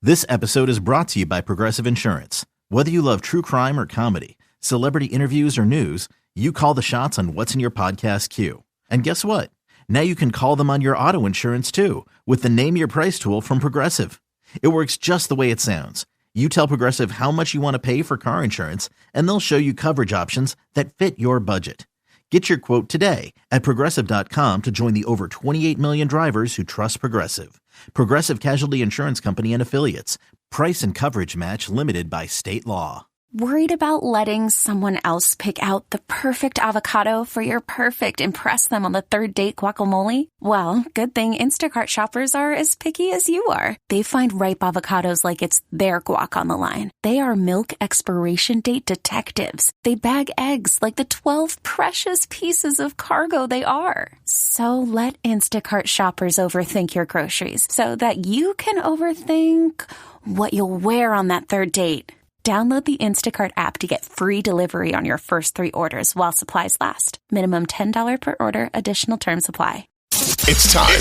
This episode is brought to you by Progressive Insurance. Whether you love true crime or comedy, celebrity interviews or news, you call the shots on what's in your podcast queue. And guess what? Now you can call them on your auto insurance too with the Name Your Price tool from Progressive. It works just the way it sounds. You tell Progressive how much you want to pay for car insurance, and they'll show you coverage options that fit your budget. Get your quote today at Progressive.com to join the over 28 million drivers who trust Progressive. Progressive Casualty Insurance Company and Affiliates. Price and coverage match limited by state law. Worried about letting someone else pick out the perfect avocado for your perfect impress them on the third date guacamole? Well, good thing Instacart shoppers are as picky as you are. They find ripe avocados like it's their guac on the line. They are milk expiration date detectives. They bag eggs like the 12 precious pieces of cargo they are. So let Instacart shoppers overthink your groceries so that you can overthink what you'll wear on that third date. Download the Instacart app to get free delivery on your first 3 orders while supplies last. Minimum $10 per order. Additional terms apply. It's time.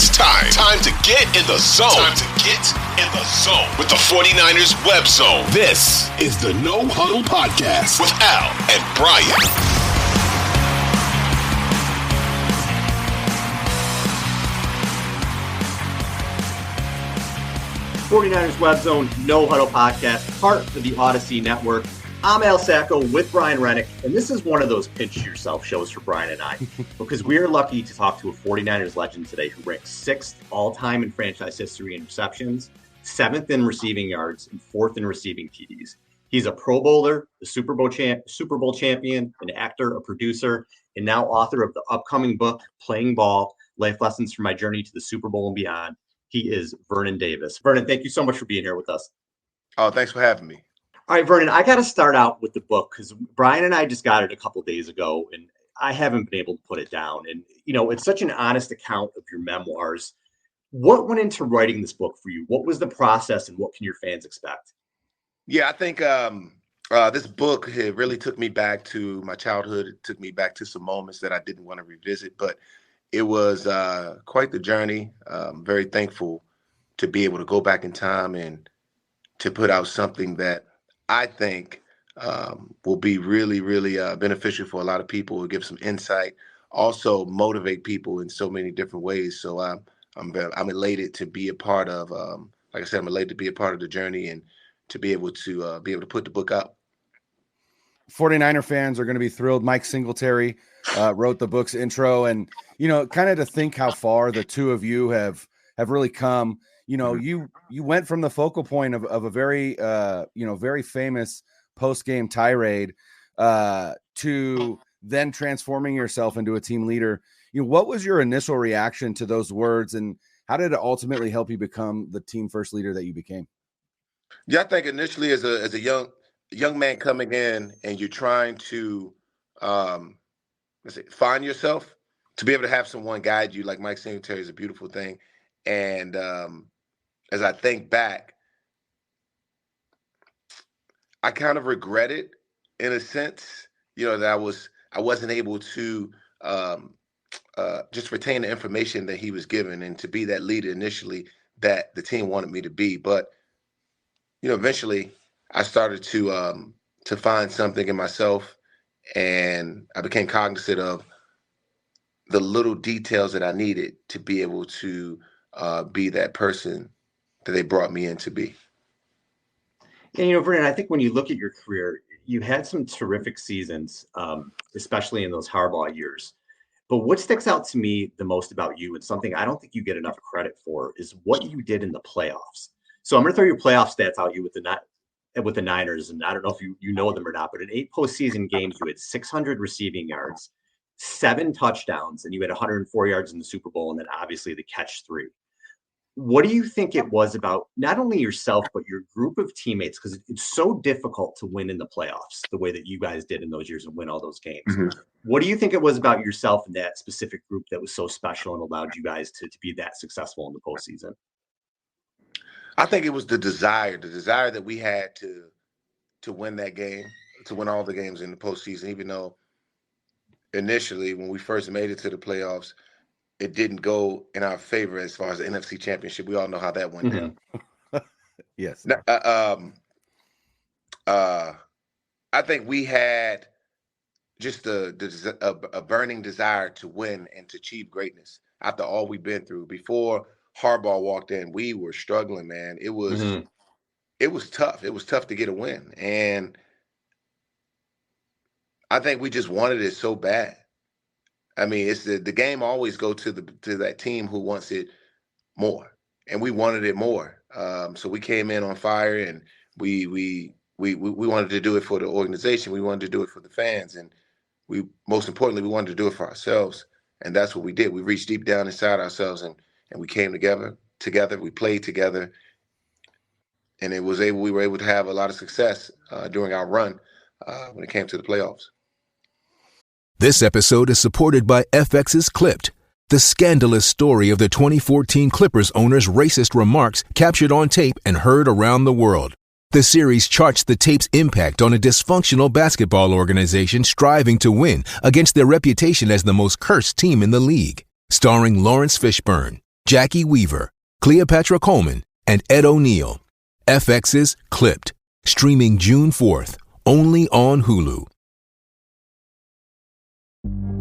Time to get in the zone. With the 49ers Web Zone. This is the No Huddle Podcast with Al and Brian. 49ers Web Zone, No Huddle Podcast, part of the Odyssey Network. I'm Al Sacco with Brian Renick, and this is one of those pinch yourself shows for Brian and I, because we are lucky to talk to a 49ers legend today who ranks 6th all-time in franchise history in receptions, 7th in receiving yards, and 4th in receiving TDs. He's a Pro Bowler, a Super Bowl champion, an actor, a producer, and now author of the upcoming book, Playing Ball, Life Lessons from My Journey to the Super Bowl and Beyond. He is Vernon Davis. Vernon, thank you so much for being here with us. Oh, thanks for having me. All right, Vernon, I got to start out with the book because Brian and I just got it a couple of days ago, and I haven't been able to put it down. And, you know, it's such an honest account of your memoirs. What went into writing this book for you? What was the process, and what can your fans expect? Yeah, I think this book really took me back to my childhood. It took me back to some moments that I didn't want to revisit, but it was quite the journey. I'm very thankful to be able to go back in time and to put out something that I think will be really, really beneficial for a lot of people. Will give some insight, also motivate people in so many different ways. So I'm elated to be a part of. Like I said, I'm elated to be a part of the journey and to be able to put the book out. 49er fans are going to be thrilled. Mike Singletary wrote the book's intro, and you know, kind of to think how far the two of you have really come. You know, you went from the focal point of a very very famous post-game tirade to then transforming yourself into a team leader. You know, what was your initial reaction to those words, and how did it ultimately help you become the team first leader that you became? Yeah, I think initially as a young man coming in and you're trying to find yourself, to be able to have someone guide you like Mike Singletary is a beautiful thing. And as I think back, I kind of regret it in a sense, you know, that I wasn't able to just retain the information that he was given and to be that leader initially that the team wanted me to be. But, you know, eventually I started to find something in myself, and I became cognizant of the little details that I needed to be able to be that person that they brought me in to be. And, you know, Vernon, I think when you look at your career, you had some terrific seasons, especially in those Harbaugh years. But what sticks out to me the most about you, and something I don't think you get enough credit for, is what you did in the playoffs. So I'm going to throw your playoff stats out you with the Niners, and I don't know if you know them or not, but in 8 postseason games, you had 600 receiving yards, 7 touchdowns, and you had 104 yards in the Super Bowl, and then obviously the catch 3. What do you think it was about not only yourself, but your group of teammates? Because it's so difficult to win in the playoffs the way that you guys did in those years and win all those games. Mm-hmm. What do you think it was about yourself and that specific group that was so special and allowed you guys to be that successful in the postseason? I think it was the desire that we had to win that game, to win all the games in the postseason, even though initially when we first made it to the playoffs, it didn't go in our favor as far as the NFC Championship. We all know how that went down. Yes. No, I think we had just a burning desire to win and to achieve greatness after all we've been through. Before Harbaugh walked in, we were struggling, man. It was tough. It was tough to get a win, and I think we just wanted it so bad. I mean, it's the game always go to that team who wants it more, and we wanted it more. So we came in on fire, and we wanted to do it for the organization. We wanted to do it for the fans, and most importantly, we wanted to do it for ourselves. And that's what we did. We reached deep down inside ourselves, and we came together. We played together, and we were able to have a lot of success during our run when it came to the playoffs. This episode is supported by FX's Clipped, the scandalous story of the 2014 Clippers owner's racist remarks captured on tape and heard around the world. The series charts the tape's impact on a dysfunctional basketball organization striving to win against their reputation as the most cursed team in the league. Starring Lawrence Fishburne, Jackie Weaver, Cleopatra Coleman, and Ed O'Neill. FX's Clipped, streaming June 4th, only on Hulu.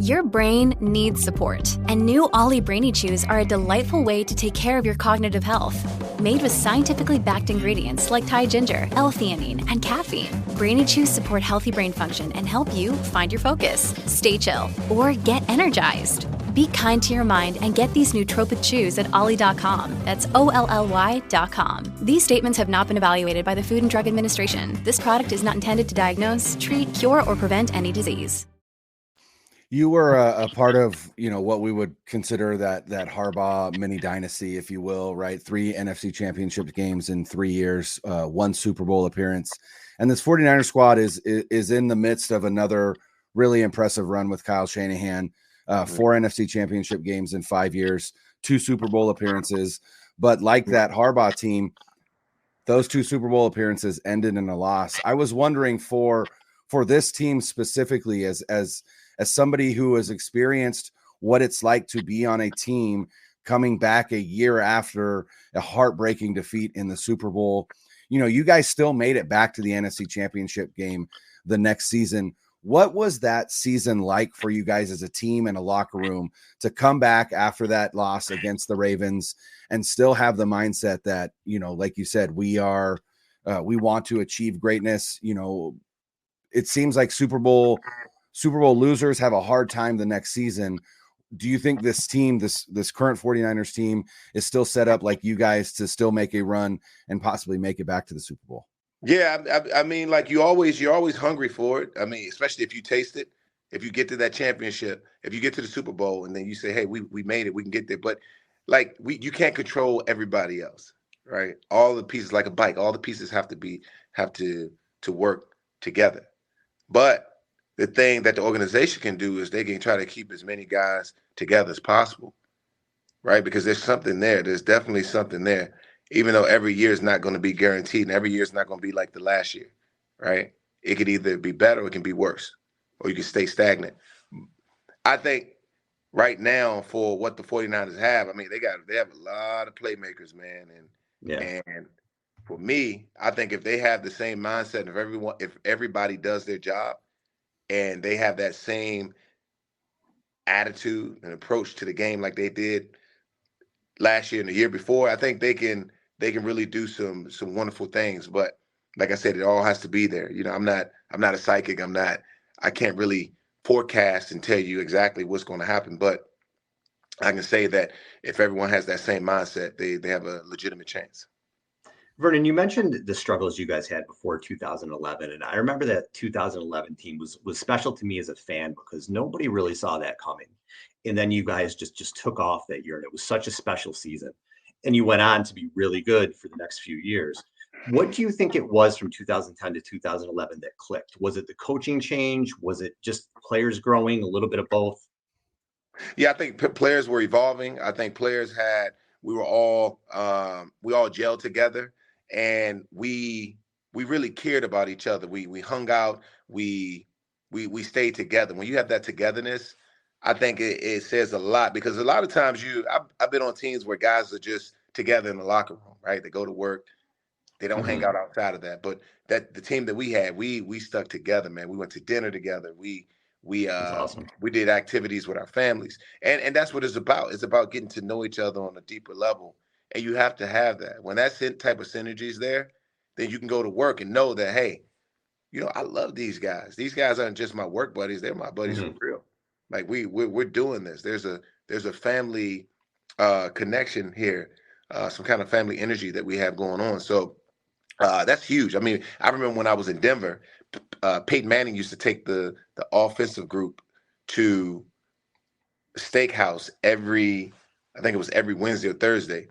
Your brain needs support, and new Ollie Brainy Chews are a delightful way to take care of your cognitive health. Made with scientifically backed ingredients like Thai ginger, L-theanine, and caffeine, Brainy Chews support healthy brain function and help you find your focus, stay chill, or get energized. Be kind to your mind and get these nootropic chews at ollie.com. That's OLLY.com. These statements have not been evaluated by the Food and Drug Administration. This product is not intended to diagnose, treat, cure, or prevent any disease. You were a part of, what we would consider that Harbaugh mini dynasty, if you will, right? 3 NFC championship games in 3 years, 1 Super Bowl appearance. And this 49er squad is in the midst of another really impressive run with Kyle Shanahan, 4 NFC championship games in 5 years, 2 Super Bowl appearances. But like that Harbaugh team, those 2 Super Bowl appearances ended in a loss. I was wondering for this team specifically, as somebody who has experienced what it's like to be on a team coming back a year after a heartbreaking defeat in the Super Bowl, you guys still made it back to the NFC Championship game the next season. What was that season like for you guys as a team and a locker room to come back after that loss against the Ravens and still have the mindset that, like you said, we want to achieve greatness? It seems like Super Bowl losers have a hard time the next season. Do you think this team, this current 49ers team, is still set up like you guys to still make a run and possibly make it back to the Super Bowl? Yeah, I mean, like you're always hungry for it. I mean, especially if you taste it, if you get to that championship, if you get to the Super Bowl, and then you say, "Hey, we made it, we can get there." But you can't control everybody else, right? All the pieces, like a bike, all the pieces have to work together. But the thing that the organization can do is they can try to keep as many guys together as possible, right? Because there's something there. There's definitely something there, even though every year is not going to be guaranteed and every year is not going to be like the last year, right? It could either be better or it can be worse, or you can stay stagnant. I think right now for what the 49ers have, I mean, they have a lot of playmakers, man. And for me, I think if they have the same mindset, if everybody does their job, and they have that same attitude and approach to the game like they did last year and the year before, I think they can really do some wonderful things. But like I said, it all has to be there. I'm not a psychic. I can't really forecast and tell you exactly what's going to happen. But I can say that if everyone has that same mindset, they have a legitimate chance. Vernon, you mentioned the struggles you guys had before 2011, and I remember that 2011 team was special to me as a fan because nobody really saw that coming. And then you guys just took off that year, and it was such a special season. And you went on to be really good for the next few years. What do you think it was from 2010 to 2011 that clicked? Was it the coaching change? Was it just players growing, a little bit of both? Yeah, I think players were evolving. I think we all gelled together. And we really cared about each other. We hung out. We stayed together. When you have that togetherness, I think it says a lot, because a lot of times I've been on teams where guys are just together in the locker room, right? They go to work, They don't hang out outside of that. But that the team that we had, we stuck together, man. We went to dinner together. That's awesome. We did activities with our families, and that's what it's about. It's about getting to know each other on a deeper level, and you have to have that. When that type of synergy is there, then you can go to work and know that, hey, I love these guys. These guys aren't just my work buddies; they're my buddies for real. Like we're doing this. There's a family connection here, some kind of family energy that we have going on. So that's huge. I mean, I remember when I was in Denver, Peyton Manning used to take the offensive group to steakhouse I think it was every Wednesday or Thursday.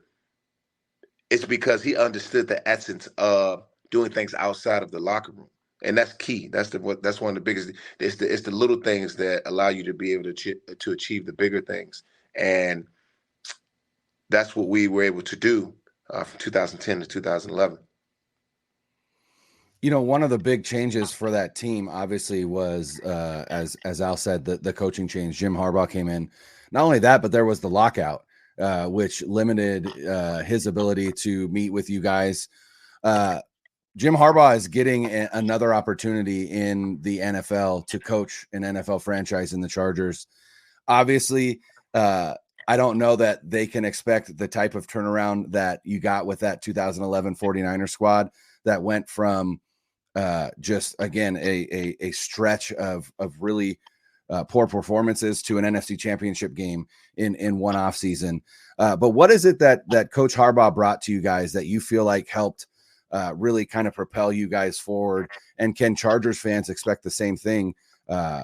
It's because he understood the essence of doing things outside of the locker room. And that's key. That's one of the biggest. It's the little things that allow you to be able to achieve the bigger things, and that's what we were able to do from 2010 to 2011. One of the big changes for that team, obviously, was as Al said, the coaching change. Jim Harbaugh came in. Not only that, but there was the lockout, which limited his ability to meet with you guys. Jim Harbaugh is getting another opportunity in the NFL to coach an NFL franchise in the Chargers. Obviously, I don't know that they can expect the type of turnaround that you got with that 2011 49er squad that went from just, again, a stretch of really poor performances to an NFC championship game in one off season. But what is it that Coach Harbaugh brought to you guys that you feel like helped really kind of propel you guys forward? And can Chargers fans expect the same thing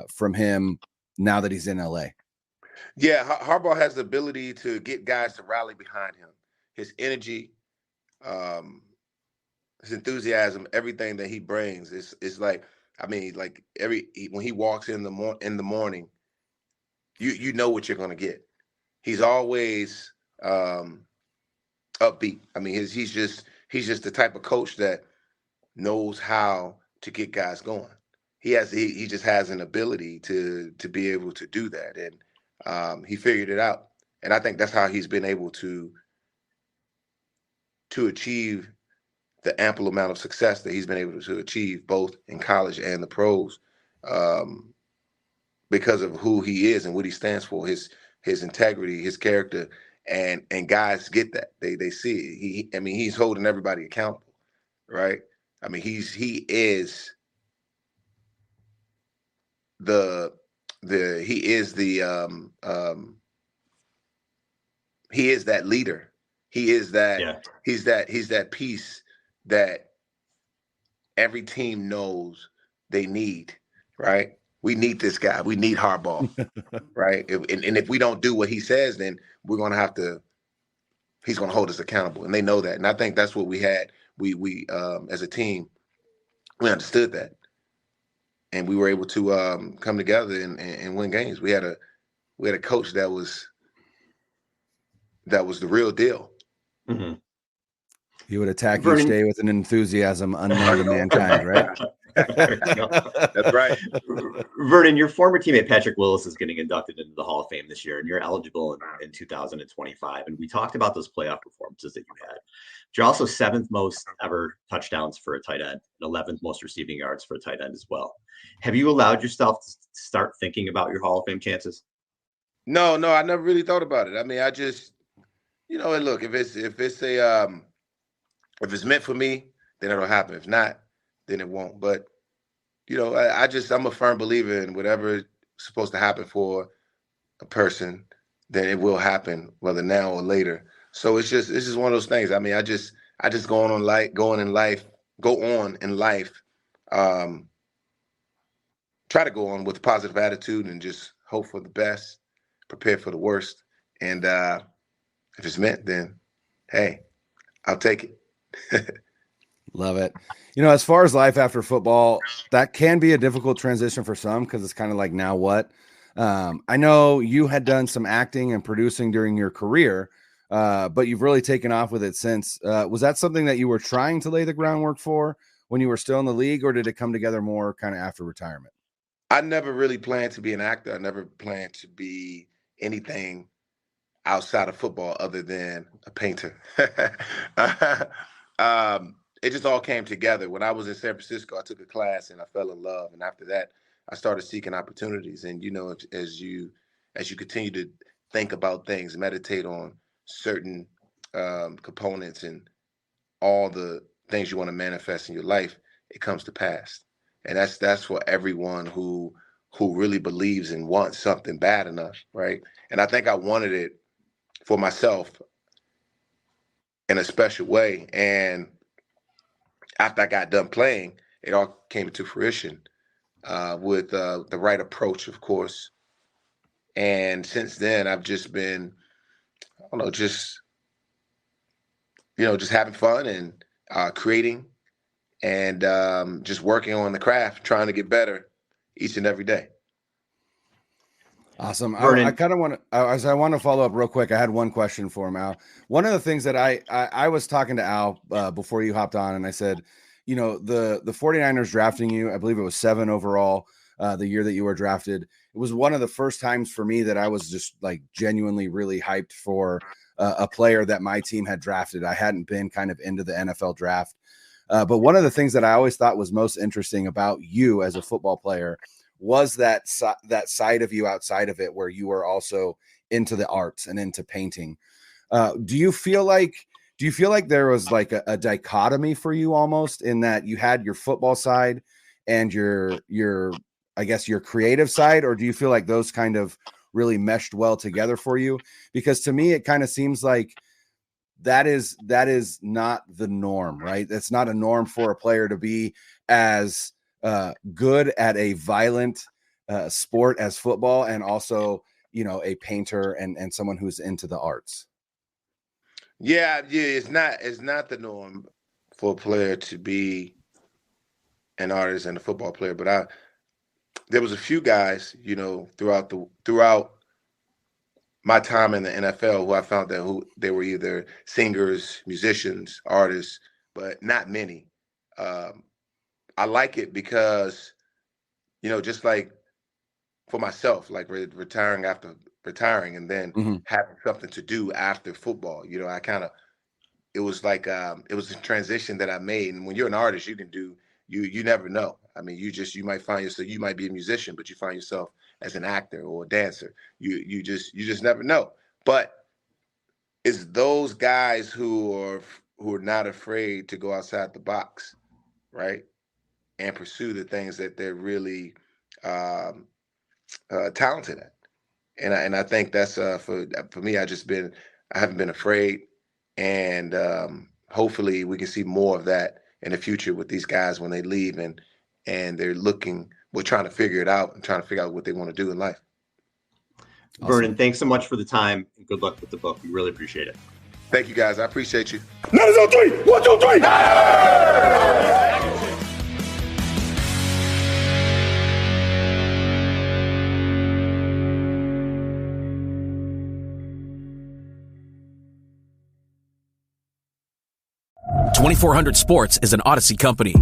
from him now that he's in LA? Yeah, Harbaugh has the ability to get guys to rally behind him. His energy, his enthusiasm, everything that he brings is like, I mean, like when he walks in the morning, you know what you're going to get. He's always upbeat. I mean, he's just the type of coach that knows how to get guys going. He just has an ability to be able to do that, and he figured it out. And I think that's how he's been able to achieve the ample amount of success that he's been able to achieve both in college and the pros, because of who he is and what he stands for, his integrity, his character, and guys get that. They see it. He's holding everybody accountable, right? I mean, he is the he is that leader. He is that he's that piece that every team knows they need, right? We need this guy. We need Harbaugh, right? And if we don't do what he says, then we're going to have to, he's going to hold us accountable. And they know that. And I think that's what we had. We as a team, we understood that. And we were able to come together and win games. We had a coach that was the real deal. Mm-hmm. He would attack each day with an enthusiasm unknown to mankind, right? That's right. Vernon, your former teammate Patrick Willis is getting inducted into the Hall of Fame this year, and you're eligible in 2025. And we talked about those playoff performances that you had. But you're also 7th most ever touchdowns for a tight end, and 11th most receiving yards for a tight end as well. Have you allowed yourself to start thinking about your Hall of Fame chances? No, I never really thought about it. I mean, I just, look, if it's meant for me, then it'll happen. If not, then it won't. But, I'm a firm believer in whatever is supposed to happen for a person, then it will happen, whether now or later. So it's just one of those things. I mean, I just go on in life, try to go on with a positive attitude and just hope for the best, prepare for the worst. And if it's meant, then, hey, I'll take it. Love it. As far as life after football, that can be a difficult transition for some because it's kind of like, now what? I know you had done some acting and producing during your career, but you've really taken off with it since. Was that something that you were trying to lay the groundwork for when you were still in the league, or did it come together more kind of after retirement? I never really planned to be an actor. I never planned to be anything outside of football other than a painter. it just all came together. When I was in San Francisco, I took a class and I fell in love. And after that, I started seeking opportunities. And, as you continue to think about things, meditate on certain components and all the things you want to manifest in your life, it comes to pass. And that's for everyone who really believes and wants something bad enough, right? And I think I wanted it for myself in a special way. And after I got done playing, it all came into fruition with the right approach, of course. And since then, I've just been, I don't know, just having fun and creating and just working on the craft, trying to get better each and every day. Awesome. I kind of want to, I want to follow up real quick. I had one question for him, Al. One of the things that I was talking to Al before you hopped on, and I said, the 49ers drafting you, I believe it was 7 overall the year that you were drafted. It was one of the first times for me that I was just like genuinely really hyped for a player that my team had drafted. I hadn't been kind of into the NFL draft. But one of the things that I always thought was most interesting about you as a football player was that side of you outside of it, where you were also into the arts and into painting. Do you feel like there was like a dichotomy for you almost, in that you had your football side and your I guess your creative side, or do you feel like those kind of really meshed well together for you? Because to me, it kind of seems like that is not the norm, right? That's not a norm for a player to be as good at a violent sport as football, and also, a painter and someone who's into the arts. Yeah, it's not the norm for a player to be an artist and a football player, but there was a few guys, throughout my time in the NFL who I found that they were either singers, musicians, artists, but not many. I like it because, just like for myself, like retiring after retiring and then having something to do after football, it was like, it was a transition that I made. And when you're an artist, you can do, you never know. I mean, you might find yourself, you might be a musician, but you find yourself as an actor or a dancer. You just never know. But it's those guys who are not afraid to go outside the box, right? And pursue the things that they're really talented at. And I think that's for me. I haven't been afraid, and hopefully we can see more of that in the future with these guys when they leave and they're we're trying to figure it out and trying to figure out what they want to do in life. Awesome. Vernon, thanks so much for the time. And good luck with the book. We really appreciate it. Thank you, guys. I appreciate you. 9 0 3. 1 2 3. .2400 Sports is an Odyssey company.